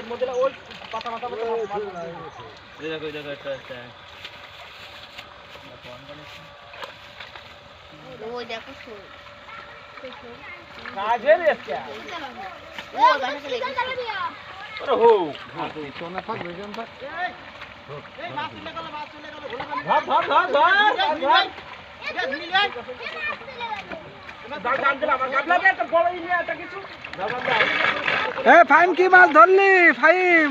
মধ্যে ওই পাতা মাথা মধ্যে এই দেখো এটা একটা ওই দেখো শোল কাজে রে क्या ও গাছে চলে গেছে আরে হো সোনা ফাক বেজন ফাক এই মাছ চলে গেল ধর এ ফাইম কি মাছ ধরলি ফাইম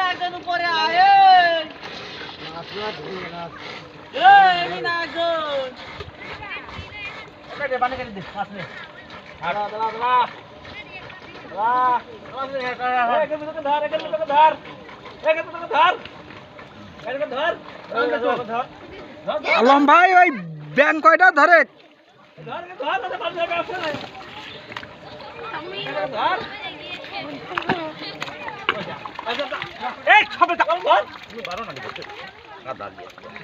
একজন উপরে আয় পানি কেটে দে আসলে আলম ভাই ওই ব্যাং কয়টা ধরে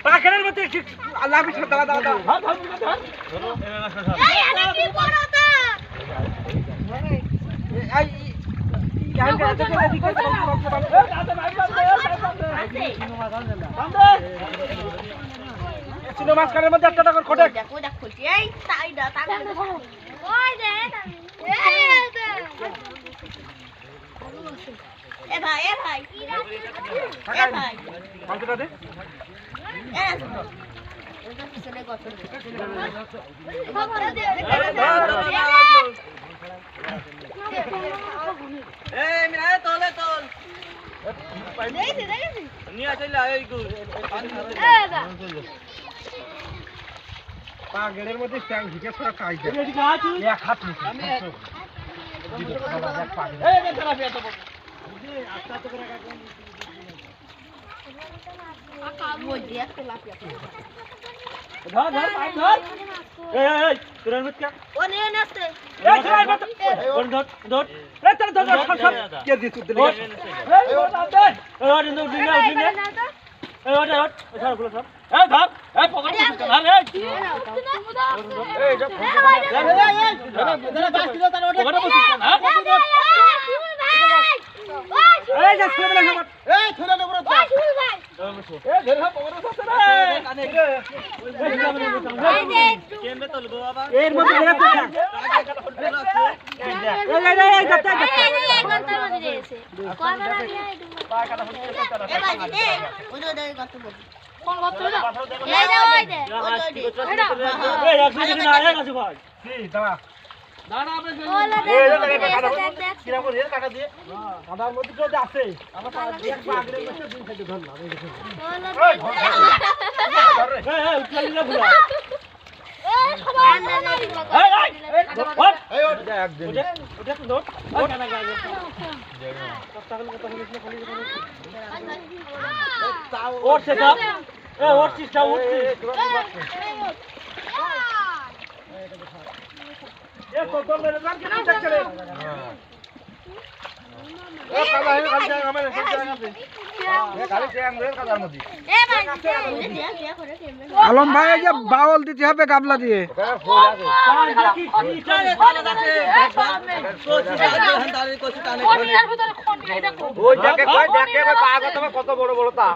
পাখের মধ্যে আল্লাহ মাঝখানের মধ্যে একটা টাকার খটে পাগের মধ্যে ট্যাং ঢুকে সরা কাজ দেয় এক হাত নিচে আলম ভাই এই যে বাউল দিতে হবে গাবলা দিয়ে কত বড় বড় তা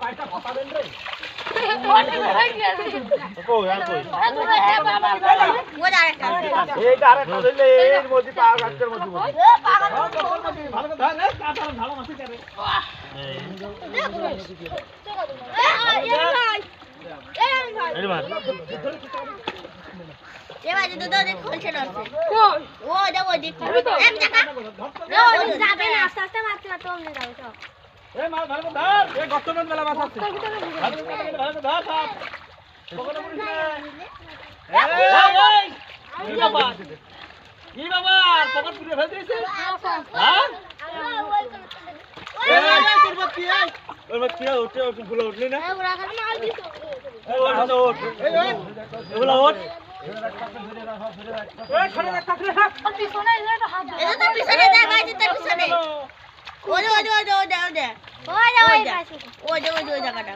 ওর বাচ্চা উঠে উঠে ভুলে উঠলি না এই ওরা খালি মাল দিছো এই ওঠ না ওঠ এগুলা ওঠ পিছনে এটা হাত দাও এটা তো পিছনে দে ভাই এটা পিছনে ওই জায়গাটা ওই জায়গাটা ওই জায়গাটা